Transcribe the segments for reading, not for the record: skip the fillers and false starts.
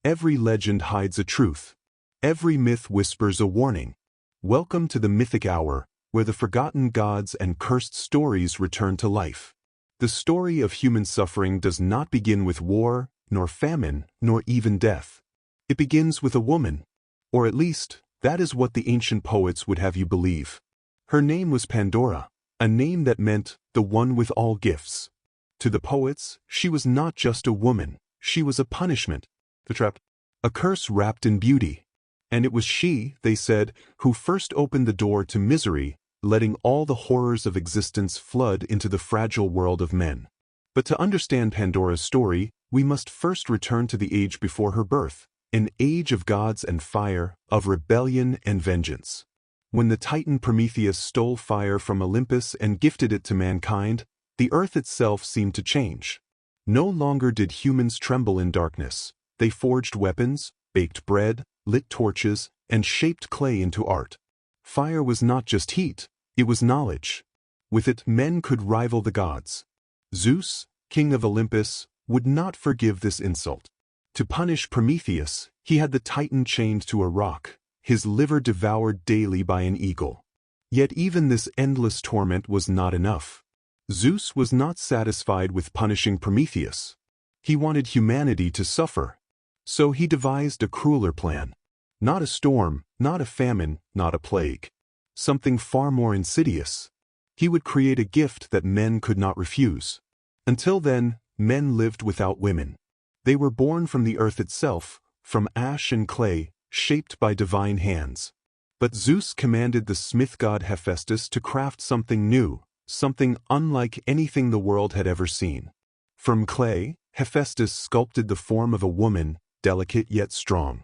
Every legend hides a truth. Every myth whispers a warning. Welcome to the Mythic Hour, where the forgotten gods and cursed stories return to life. The story of human suffering does not begin with war, nor famine, nor even death. It begins with a woman. Or at least, that is what the ancient poets would have you believe. Her name was Pandora, a name that meant the one with all gifts. To the poets, she was not just a woman, she was a punishment, the trap, a curse wrapped in beauty. And it was she, they said, who first opened the door to misery, letting all the horrors of existence flood into the fragile world of men. But to understand Pandora's story, we must first return to the age before her birth, an age of gods and fire, of rebellion and vengeance. When the Titan Prometheus stole fire from Olympus and gifted it to mankind, the earth itself seemed to change. No longer did humans tremble in darkness. They forged weapons, baked bread, lit torches, and shaped clay into art. Fire was not just heat, it was knowledge. With it, men could rival the gods. Zeus, king of Olympus, would not forgive this insult. To punish Prometheus, he had the Titan chained to a rock, his liver devoured daily by an eagle. Yet even this endless torment was not enough. Zeus was not satisfied with punishing Prometheus. He wanted humanity to suffer. So he devised a crueler plan. Not a storm, not a famine, not a plague. Something far more insidious. He would create a gift that men could not refuse. Until then, men lived without women. They were born from the earth itself, from ash and clay, shaped by divine hands. But Zeus commanded the smith god Hephaestus to craft something new, something unlike anything the world had ever seen. From clay, Hephaestus sculpted the form of a woman, delicate yet strong.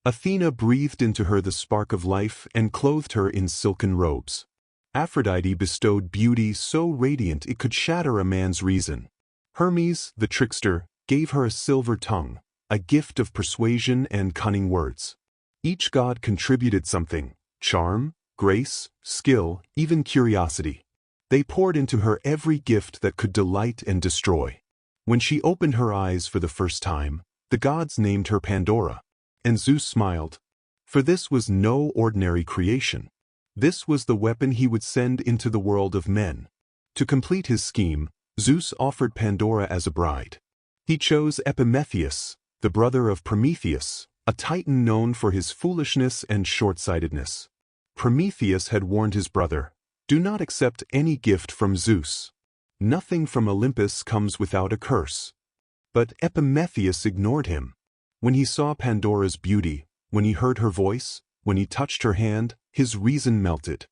Athena breathed into her the spark of life and clothed her in silken robes. Aphrodite bestowed beauty so radiant it could shatter a man's reason. Hermes, the trickster, gave her a silver tongue, a gift of persuasion and cunning words. Each god contributed something: charm, grace, skill, even curiosity. They poured into her every gift that could delight and destroy. When she opened her eyes for the first time, the gods named her Pandora. And Zeus smiled. For this was no ordinary creation. This was the weapon he would send into the world of men. To complete his scheme, Zeus offered Pandora as a bride. He chose Epimetheus, the brother of Prometheus, a titan known for his foolishness and short-sightedness. Prometheus had warned his brother, "Do not accept any gift from Zeus. Nothing from Olympus comes without a curse." But Epimetheus ignored him. When he saw Pandora's beauty, when he heard her voice, when he touched her hand, his reason melted.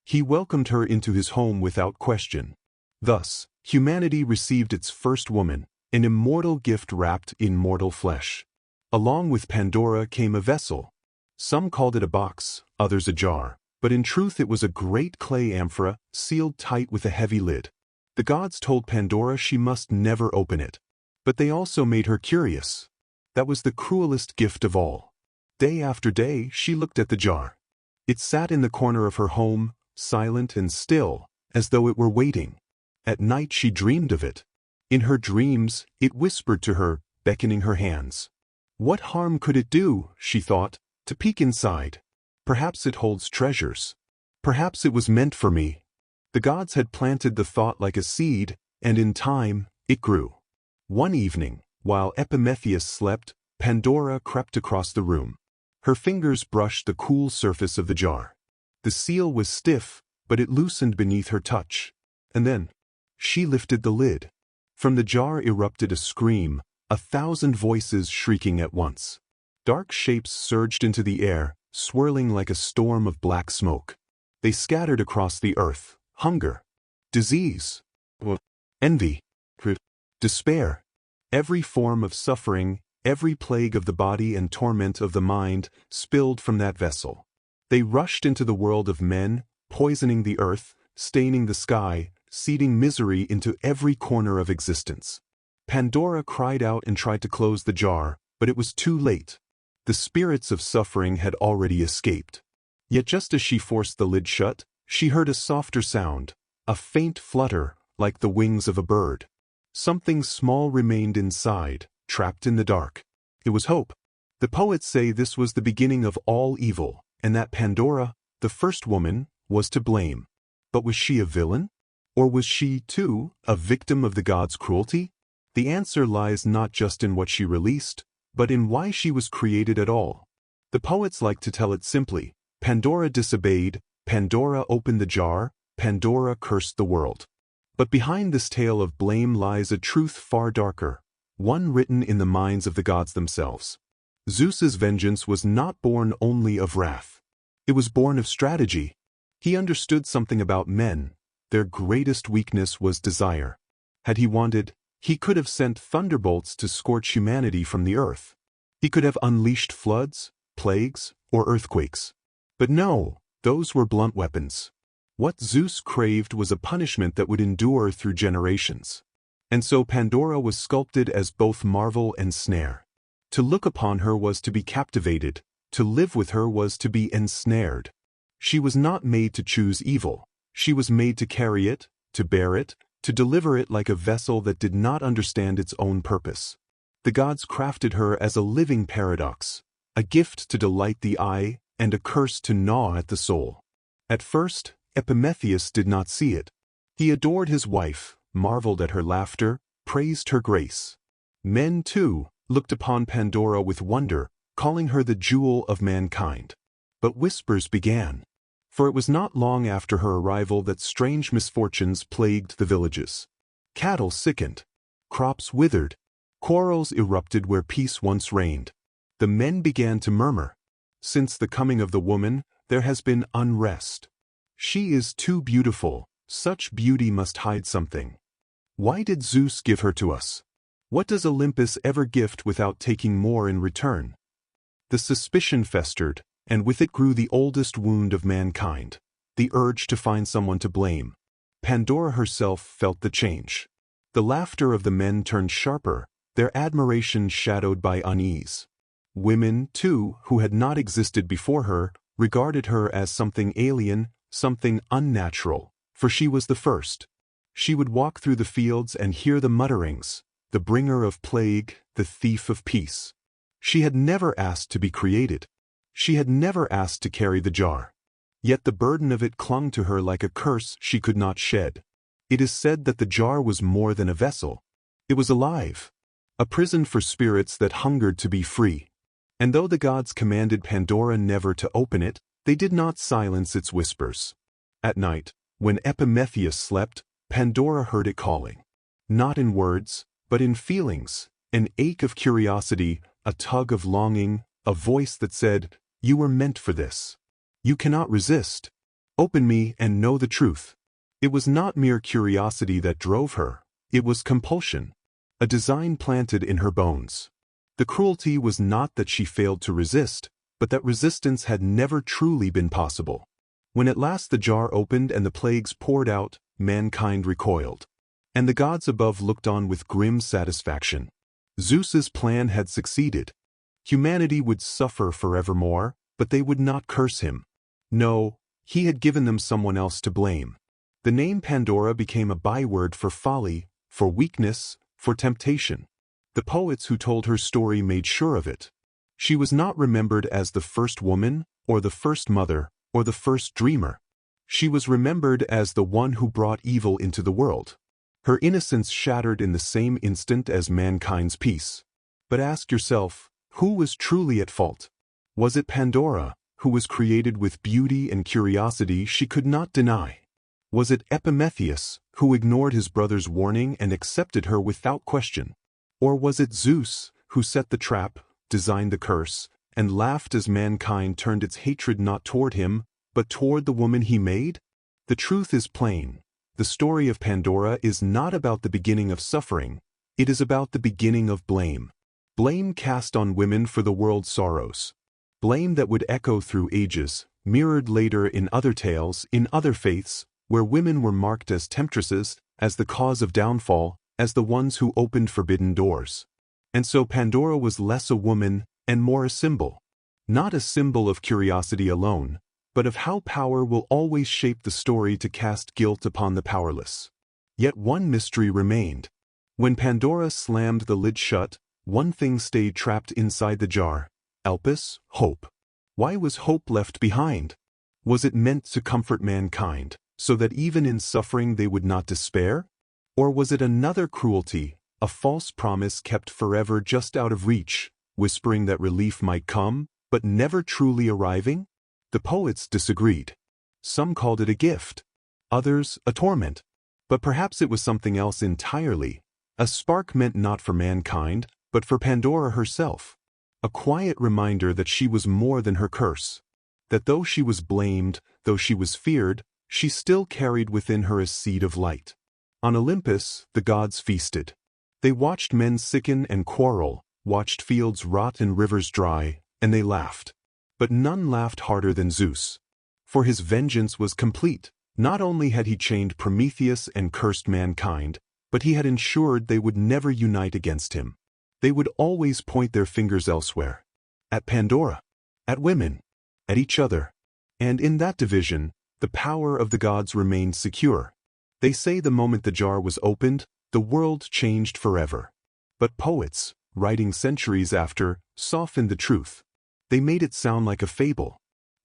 He welcomed her into his home without question. Thus, humanity received its first woman, an immortal gift wrapped in mortal flesh. Along with Pandora came a vessel. Some called it a box, others a jar, but in truth it was a great clay amphora, sealed tight with a heavy lid. The gods told Pandora she must never open it. But they also made her curious. That was the cruelest gift of all. Day after day, she looked at the jar. It sat in the corner of her home, silent and still, as though it were waiting. At night she dreamed of it. In her dreams, it whispered to her, beckoning her hands. What harm could it do, she thought, to peek inside? Perhaps it holds treasures. Perhaps it was meant for me. The gods had planted the thought like a seed, and in time, it grew. One evening, while Epimetheus slept, Pandora crept across the room. Her fingers brushed the cool surface of the jar. The seal was stiff, but it loosened beneath her touch. And then, she lifted the lid. From the jar erupted a scream, 1,000 voices shrieking at once. Dark shapes surged into the air, swirling like a storm of black smoke. They scattered across the earth: hunger, disease, envy, despair. Every form of suffering, every plague of the body and torment of the mind, spilled from that vessel. They rushed into the world of men, poisoning the earth, staining the sky, seeding misery into every corner of existence. Pandora cried out and tried to close the jar, but it was too late. The spirits of suffering had already escaped. Yet just as she forced the lid shut, she heard a softer sound, a faint flutter, like the wings of a bird. Something small remained inside, trapped in the dark. It was hope. The poets say this was the beginning of all evil, and that Pandora, the first woman, was to blame. But was she a villain? Or was she, too, a victim of the gods' cruelty? The answer lies not just in what she released, but in why she was created at all. The poets like to tell it simply: Pandora disobeyed, Pandora opened the jar, Pandora cursed the world. But behind this tale of blame lies a truth far darker, one written in the minds of the gods themselves. Zeus's vengeance was not born only of wrath. It was born of strategy. He understood something about men. Their greatest weakness was desire. Had he wanted, he could have sent thunderbolts to scorch humanity from the earth. He could have unleashed floods, plagues, or earthquakes. But no, those were blunt weapons. What Zeus craved was a punishment that would endure through generations. And so Pandora was sculpted as both marvel and snare. To look upon her was to be captivated, to live with her was to be ensnared. She was not made to choose evil. She was made to carry it, to bear it, to deliver it like a vessel that did not understand its own purpose. The gods crafted her as a living paradox, a gift to delight the eye and a curse to gnaw at the soul. At first, Epimetheus did not see it. He adored his wife, marveled at her laughter, praised her grace. Men, too, looked upon Pandora with wonder, calling her the jewel of mankind. But whispers began. For it was not long after her arrival that strange misfortunes plagued the villages. Cattle sickened. Crops withered. Quarrels erupted where peace once reigned. The men began to murmur. Since the coming of the woman, there has been unrest. She is too beautiful. Such beauty must hide something. Why did Zeus give her to us? What does Olympus ever gift without taking more in return? The suspicion festered, and with it grew the oldest wound of mankind, the urge to find someone to blame. Pandora herself felt the change. The laughter of the men turned sharper, their admiration shadowed by unease. Women, too, who had not existed before her, regarded her as something alien, something unnatural, for she was the first. She would walk through the fields and hear the mutterings, the bringer of plague, the thief of peace. She had never asked to be created. She had never asked to carry the jar. Yet the burden of it clung to her like a curse she could not shed. It is said that the jar was more than a vessel. It was alive, a prison for spirits that hungered to be free. And though the gods commanded Pandora never to open it, they did not silence its whispers. At night, when Epimetheus slept, Pandora heard it calling. Not in words, but in feelings, an ache of curiosity, a tug of longing, a voice that said, "You were meant for this. You cannot resist. Open me and know the truth." It was not mere curiosity that drove her. It was compulsion, a design planted in her bones. The cruelty was not that she failed to resist, but that resistance had never truly been possible. When at last the jar opened and the plagues poured out, mankind recoiled. And the gods above looked on with grim satisfaction. Zeus's plan had succeeded. Humanity would suffer forevermore, but they would not curse him. No, he had given them someone else to blame. The name Pandora became a byword for folly, for weakness, for temptation. The poets who told her story made sure of it. She was not remembered as the first woman, or the first mother, or the first dreamer. She was remembered as the one who brought evil into the world. Her innocence shattered in the same instant as mankind's peace. But ask yourself, who was truly at fault? Was it Pandora, who was created with beauty and curiosity she could not deny? Was it Epimetheus, who ignored his brother's warning and accepted her without question? Or was it Zeus, who set the trap, designed the curse, and laughed as mankind turned its hatred not toward him, but toward the woman he made? The truth is plain. The story of Pandora is not about the beginning of suffering. It is about the beginning of blame. Blame cast on women for the world's sorrows. Blame that would echo through ages, mirrored later in other tales, in other faiths, where women were marked as temptresses, as the cause of downfall, as the ones who opened forbidden doors. And so Pandora was less a woman and more a symbol. Not a symbol of curiosity alone, but of how power will always shape the story to cast guilt upon the powerless. Yet one mystery remained. When Pandora slammed the lid shut, one thing stayed trapped inside the jar, Elpis, hope. Why was hope left behind? Was it meant to comfort mankind, so that even in suffering they would not despair? Or was it another cruelty, a false promise kept forever just out of reach, whispering that relief might come, but never truly arriving? The poets disagreed. Some called it a gift, others a torment. But perhaps it was something else entirely, a spark meant not for mankind, but for Pandora herself. A quiet reminder that she was more than her curse, that though she was blamed, though she was feared, she still carried within her a seed of light. On Olympus, the gods feasted. They watched men sicken and quarrel, watched fields rot and rivers dry, and they laughed. But none laughed harder than Zeus. For his vengeance was complete. Not only had he chained Prometheus and cursed mankind, but he had ensured they would never unite against him. They would always point their fingers elsewhere. At Pandora, at women, at each other. And in that division, the power of the gods remained secure. They say the moment the jar was opened, the world changed forever. But poets, writing centuries after, softened the truth. They made it sound like a fable.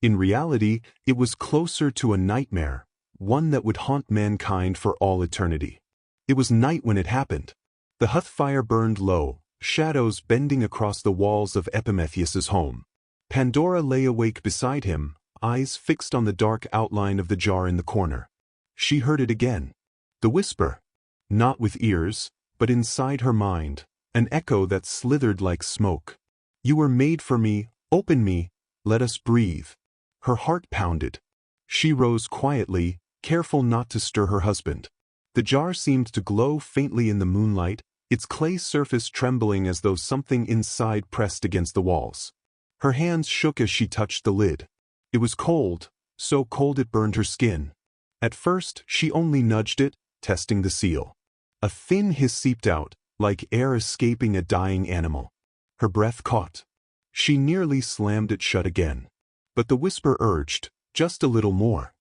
In reality, it was closer to a nightmare, one that would haunt mankind for all eternity. It was night when it happened. The hearth fire burned low, shadows bending across the walls of Epimetheus's home. Pandora lay awake beside him, eyes fixed on the dark outline of the jar in the corner. She heard it again. The whisper. Not with ears, but inside her mind, an echo that slithered like smoke. You were made for me, open me, let us breathe. Her heart pounded. She rose quietly, careful not to stir her husband. The jar seemed to glow faintly in the moonlight, its clay surface trembling as though something inside pressed against the walls. Her hands shook as she touched the lid. It was cold, so cold it burned her skin. At first, she only nudged it, testing the seal. A thin hiss seeped out, like air escaping a dying animal. Her breath caught. She nearly slammed it shut again. But the whisper urged, just a little more.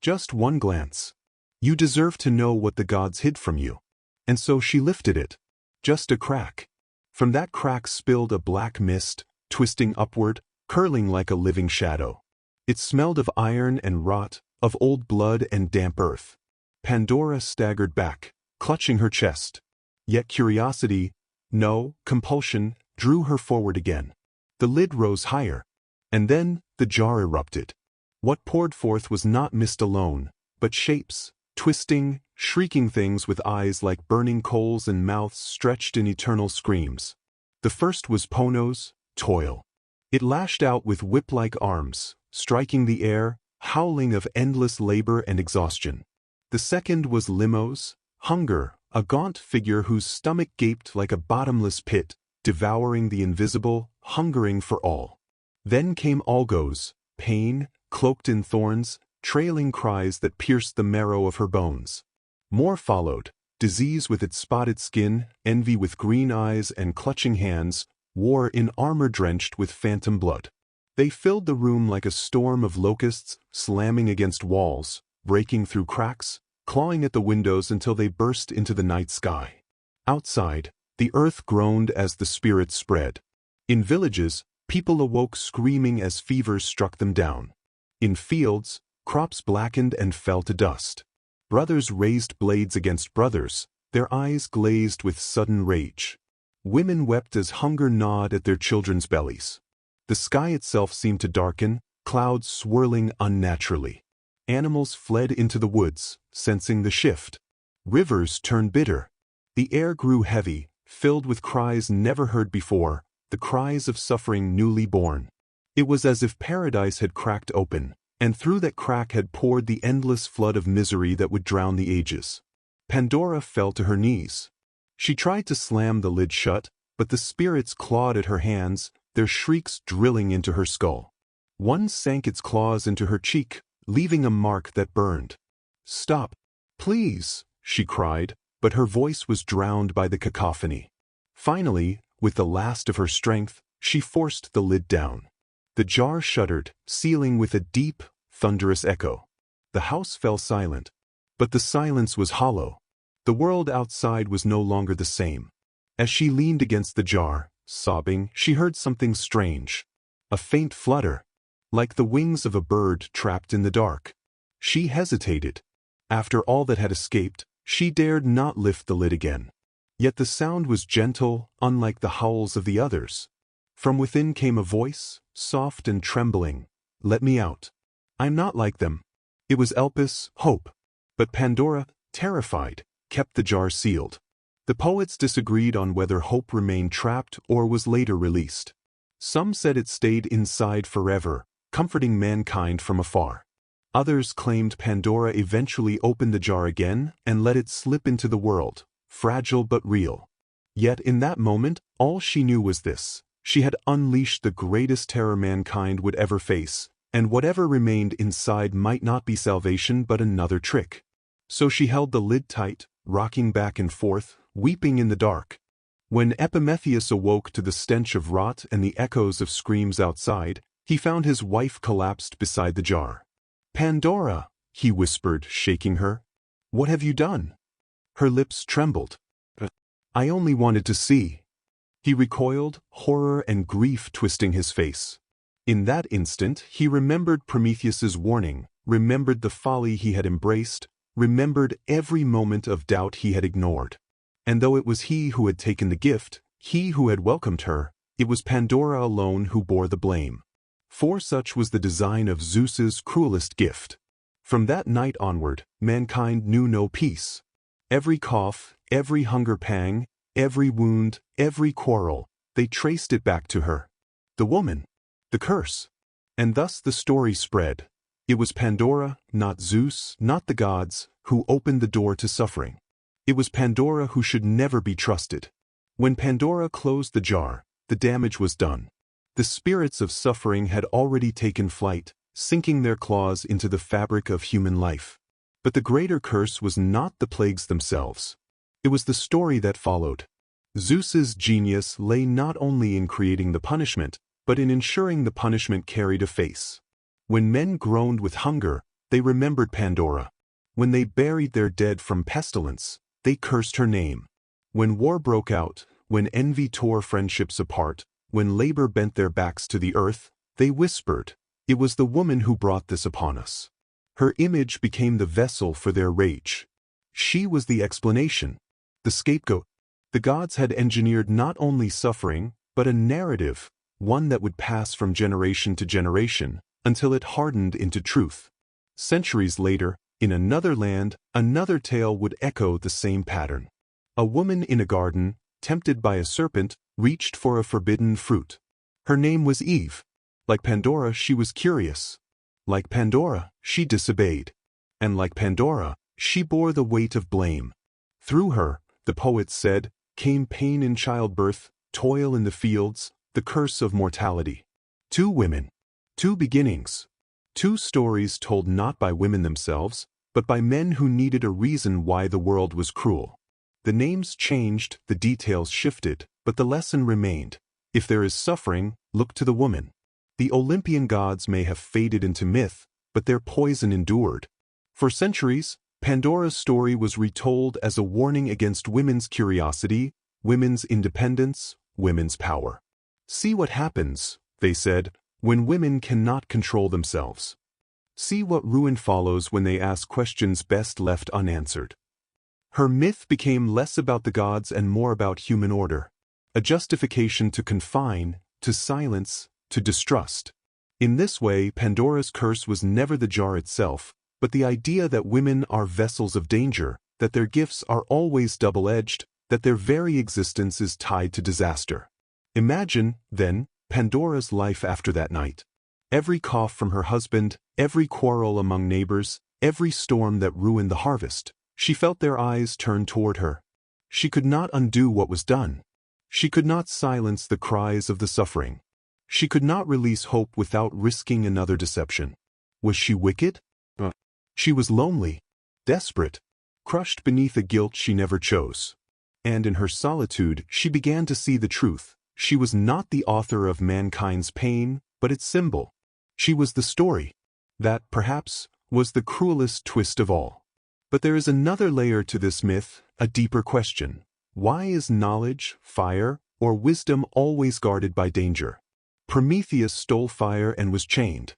Just one glance. You deserve to know what the gods hid from you. And so she lifted it. Just a crack. From that crack spilled a black mist, twisting upward, curling like a living shadow. It smelled of iron and rot, of old blood and damp earth. Pandora staggered back, clutching her chest. Yet curiosity, no, compulsion, drew her forward again. The lid rose higher. And then, the jar erupted. What poured forth was not mist alone, but shapes, twisting, shrieking things with eyes like burning coals and mouths stretched in eternal screams. The first was Ponos, toil. It lashed out with whip-like arms, striking the air, howling of endless labor and exhaustion. The second was Limos, hunger, a gaunt figure whose stomach gaped like a bottomless pit, devouring the invisible, hungering for all. Then came Algos, pain, cloaked in thorns, trailing cries that pierced the marrow of her bones. More followed, disease with its spotted skin, envy with green eyes and clutching hands, war in armor drenched with phantom blood. They filled the room like a storm of locusts, slamming against walls, breaking through cracks, clawing at the windows until they burst into the night sky. Outside, the earth groaned as the spirits spread. In villages, people awoke screaming as fevers struck them down. In fields, crops blackened and fell to dust. Brothers raised blades against brothers, their eyes glazed with sudden rage. Women wept as hunger gnawed at their children's bellies. The sky itself seemed to darken, clouds swirling unnaturally. Animals fled into the woods, sensing the shift. Rivers turned bitter. The air grew heavy, filled with cries never heard before, the cries of suffering newly born. It was as if paradise had cracked open, and through that crack had poured the endless flood of misery that would drown the ages. Pandora fell to her knees. She tried to slam the lid shut, but the spirits clawed at her hands, their shrieks drilling into her skull. One sank its claws into her cheek, leaving a mark that burned. "Stop, please," she cried, but her voice was drowned by the cacophony. Finally, with the last of her strength, she forced the lid down. The jar shuddered, sealing with a deep, thunderous echo. The house fell silent. But the silence was hollow. The world outside was no longer the same. As she leaned against the jar, sobbing, she heard something strange. A faint flutter, like the wings of a bird trapped in the dark. She hesitated. After all that had escaped, she dared not lift the lid again. Yet the sound was gentle, unlike the howls of the others. From within came a voice, soft and trembling. "Let me out. I'm not like them." It was Elpis, Hope. But Pandora, terrified, kept the jar sealed. The poets disagreed on whether Hope remained trapped or was later released. Some said it stayed inside forever, comforting mankind from afar. Others claimed Pandora eventually opened the jar again and let it slip into the world, fragile but real. Yet in that moment, all she knew was this: she had unleashed the greatest terror mankind would ever face, and whatever remained inside might not be salvation but another trick. So she held the lid tight, rocking back and forth, weeping in the dark. When Epimetheus awoke to the stench of rot and the echoes of screams outside, he found his wife collapsed beside the jar. "Pandora," he whispered, shaking her. "What have you done?" Her lips trembled. "I only wanted to see." He recoiled, horror and grief twisting his face. In that instant, he remembered Prometheus's warning, remembered the folly he had embraced, remembered every moment of doubt he had ignored. And though it was he who had taken the gift, he who had welcomed her, it was Pandora alone who bore the blame. For such was the design of Zeus's cruelest gift. From that night onward, mankind knew no peace. Every cough, every hunger pang, every wound, every quarrel, they traced it back to her. The woman. The curse. And thus the story spread. It was Pandora, not Zeus, not the gods, who opened the door to suffering. It was Pandora who should never be trusted. When Pandora closed the jar, the damage was done. The spirits of suffering had already taken flight, sinking their claws into the fabric of human life. But the greater curse was not the plagues themselves. It was the story that followed. Zeus's genius lay not only in creating the punishment, but in ensuring the punishment carried a face. When men groaned with hunger, they remembered Pandora. When they buried their dead from pestilence, they cursed her name. When war broke out, when envy tore friendships apart, when labor bent their backs to the earth, they whispered, "It was the woman who brought this upon us." Her image became the vessel for their rage. She was the explanation, the scapegoat. The gods had engineered not only suffering, but a narrative, one that would pass from generation to generation, until it hardened into truth. Centuries later, in another land, another tale would echo the same pattern. A woman in a garden, tempted by a serpent, reached for a forbidden fruit. Her name was Eve. Like Pandora, she was curious. Like Pandora, she disobeyed. And like Pandora, she bore the weight of blame. Through her, the poets said, came pain in childbirth, toil in the fields, the curse of mortality. Two women. Two beginnings. Two stories told not by women themselves, but by men who needed a reason why the world was cruel. The names changed, the details shifted, but the lesson remained. If there is suffering, look to the woman. The Olympian gods may have faded into myth, but their poison endured. For centuries, Pandora's story was retold as a warning against women's curiosity, women's independence, women's power. See what happens, they said, when women cannot control themselves. See what ruin follows when they ask questions best left unanswered. Her myth became less about the gods and more about human order, a justification to confine, to silence, to distrust. In this way, Pandora's curse was never the jar itself, but the idea that women are vessels of danger, that their gifts are always double-edged, that their very existence is tied to disaster. Imagine, then, Pandora's life after that night. Every cough from her husband, every quarrel among neighbors, every storm that ruined the harvest. She felt their eyes turn toward her. She could not undo what was done. She could not silence the cries of the suffering. She could not release hope without risking another deception. Was she wicked? She was lonely, desperate, crushed beneath a guilt she never chose. And in her solitude, she began to see the truth. She was not the author of mankind's pain, but its symbol. She was the story. That, perhaps, was the cruelest twist of all. But there is another layer to this myth, a deeper question. Why is knowledge, fire, or wisdom always guarded by danger? Prometheus stole fire and was chained.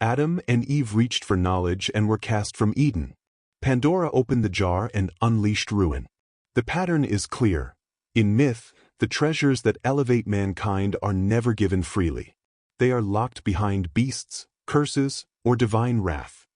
Adam and Eve reached for knowledge and were cast from Eden. Pandora opened the jar and unleashed ruin. The pattern is clear. In myth, the treasures that elevate mankind are never given freely. They are locked behind beasts, curses, or divine wrath.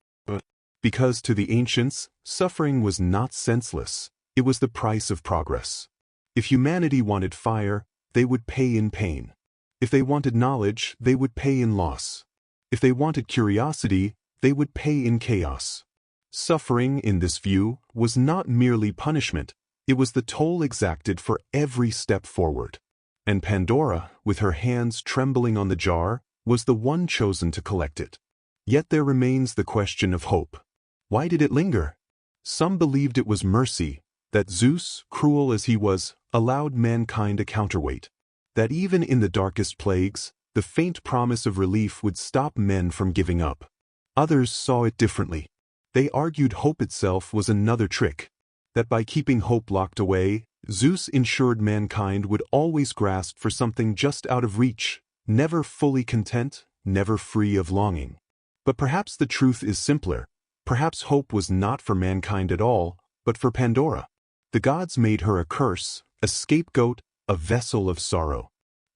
Because to the ancients, suffering was not senseless, it was the price of progress. If humanity wanted fire, they would pay in pain. If they wanted knowledge, they would pay in loss. If they wanted curiosity, they would pay in chaos. Suffering, in this view, was not merely punishment, it was the toll exacted for every step forward. And Pandora, with her hands trembling on the jar, was the one chosen to collect it. Yet there remains the question of hope. Why did it linger? Some believed it was mercy, that Zeus, cruel as he was, allowed mankind a counterweight. That even in the darkest plagues, the faint promise of relief would stop men from giving up. Others saw it differently. They argued hope itself was another trick. That by keeping hope locked away, Zeus ensured mankind would always grasp for something just out of reach, never fully content, never free of longing. But perhaps the truth is simpler. Perhaps hope was not for mankind at all, but for Pandora. The gods made her a curse, a scapegoat, a vessel of sorrow.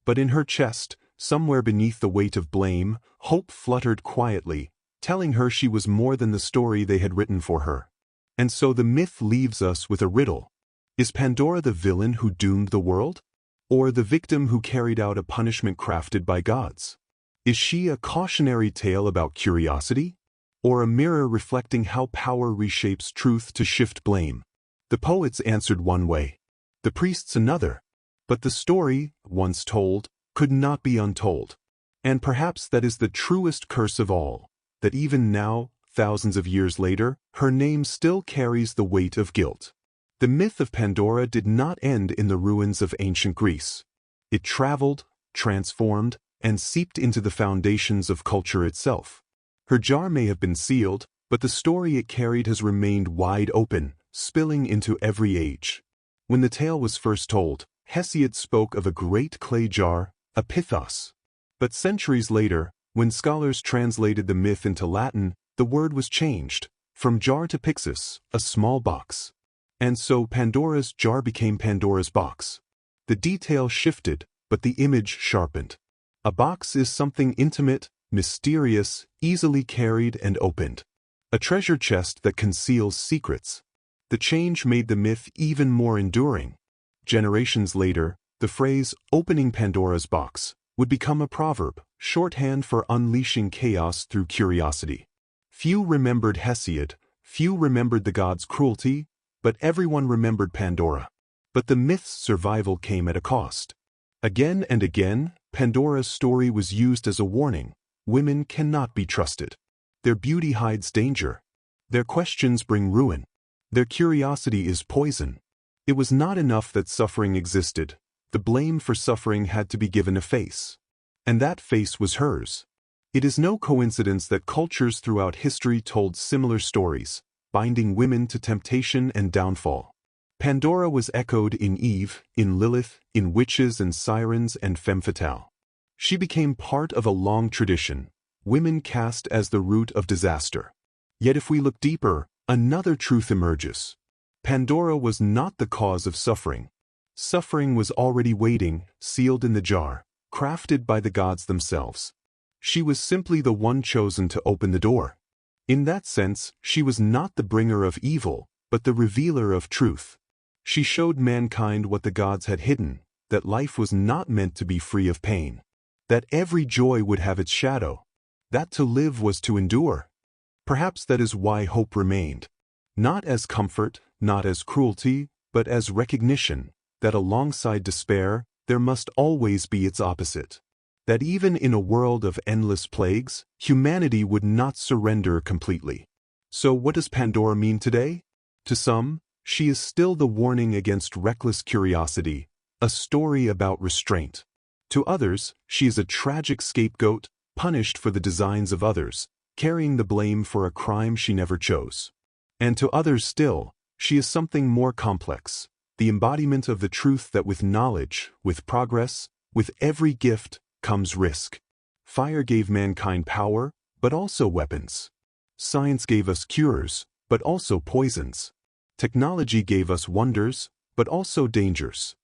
But in her chest, somewhere beneath the weight of blame, hope fluttered quietly, telling her she was more than the story they had written for her. And so the myth leaves us with a riddle. Is Pandora the villain who doomed the world? Or the victim who carried out a punishment crafted by gods? Is she a cautionary tale about curiosity? Or a mirror reflecting how power reshapes truth to shift blame? The poets answered one way, the priests another. But the story, once told, could not be untold. And perhaps that is the truest curse of all, that even now, thousands of years later, her name still carries the weight of guilt. The myth of Pandora did not end in the ruins of ancient Greece. It traveled, transformed, and seeped into the foundations of culture itself. Her jar may have been sealed, but the story it carried has remained wide open, spilling into every age. When the tale was first told, Hesiod spoke of a great clay jar, a pithos. But centuries later, when scholars translated the myth into Latin, the word was changed, from jar to pyxis, a small box. And so Pandora's jar became Pandora's box. The detail shifted, but the image sharpened. A box is something intimate, mysterious, easily carried and opened. A treasure chest that conceals secrets. The change made the myth even more enduring. Generations later, the phrase, opening Pandora's box, would become a proverb, shorthand for unleashing chaos through curiosity. Few remembered Hesiod, few remembered the god's cruelty, but everyone remembered Pandora. But the myth's survival came at a cost. Again and again, Pandora's story was used as a warning. Women cannot be trusted. Their beauty hides danger. Their questions bring ruin. Their curiosity is poison. It was not enough that suffering existed. The blame for suffering had to be given a face. And that face was hers. It is no coincidence that cultures throughout history told similar stories, binding women to temptation and downfall. Pandora was echoed in Eve, in Lilith, in witches and sirens and femme fatale. She became part of a long tradition, women cast as the root of disaster. Yet if we look deeper, another truth emerges. Pandora was not the cause of suffering. Suffering was already waiting, sealed in the jar, crafted by the gods themselves. She was simply the one chosen to open the door. In that sense, she was not the bringer of evil, but the revealer of truth. She showed mankind what the gods had hidden, that life was not meant to be free of pain. That every joy would have its shadow. That to live was to endure. Perhaps that is why hope remained. Not as comfort, not as cruelty, but as recognition, that alongside despair, there must always be its opposite. That even in a world of endless plagues, humanity would not surrender completely. So what does Pandora mean today? To some, she is still the warning against reckless curiosity, a story about restraint. To others, she is a tragic scapegoat, punished for the designs of others, carrying the blame for a crime she never chose. And to others still, she is something more complex, the embodiment of the truth that with knowledge, with progress, with every gift, comes risk. Fire gave mankind power, but also weapons. Science gave us cures, but also poisons. Technology gave us wonders, but also dangers.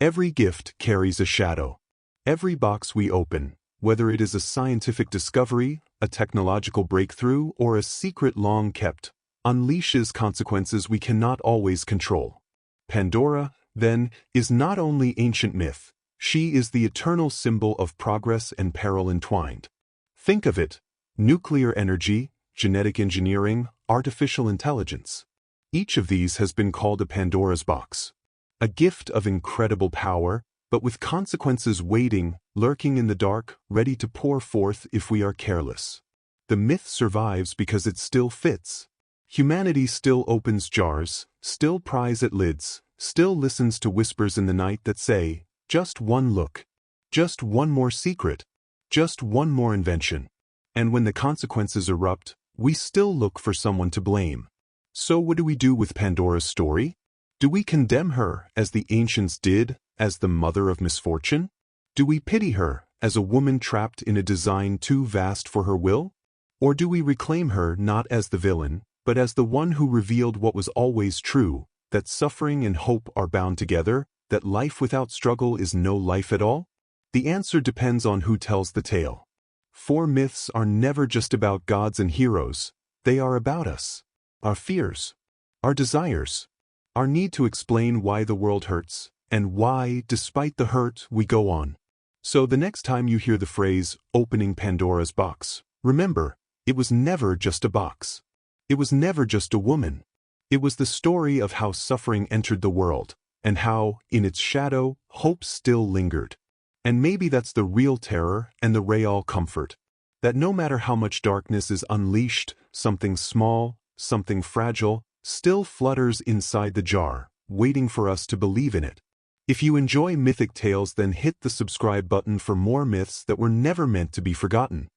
Every gift carries a shadow. Every box we open, whether it is a scientific discovery, a technological breakthrough, or a secret long kept, unleashes consequences we cannot always control. Pandora, then, is not only ancient myth, she is the eternal symbol of progress and peril entwined. Think of it: nuclear energy, genetic engineering, artificial intelligence. Each of these has been called a Pandora's box. A gift of incredible power, but with consequences waiting, lurking in the dark, ready to pour forth if we are careless. The myth survives because it still fits. Humanity still opens jars, still pries at lids, still listens to whispers in the night that say, just one look, just one more secret, just one more invention. And when the consequences erupt, we still look for someone to blame. So what do we do with Pandora's story? Do we condemn her, as the ancients did, as the mother of misfortune? Do we pity her, as a woman trapped in a design too vast for her will? Or do we reclaim her not as the villain, but as the one who revealed what was always true, that suffering and hope are bound together, that life without struggle is no life at all? The answer depends on who tells the tale. For myths are never just about gods and heroes, they are about us, our fears, our desires, our need to explain why the world hurts, and why, despite the hurt, we go on. So the next time you hear the phrase, opening Pandora's box, remember, it was never just a box. It was never just a woman. It was the story of how suffering entered the world, and how, in its shadow, hope still lingered. And maybe that's the real terror and the real comfort. That no matter how much darkness is unleashed, something small, something fragile, still flutters inside the jar, waiting for us to believe in it. If you enjoy mythic tales, then hit the subscribe button for more myths that were never meant to be forgotten.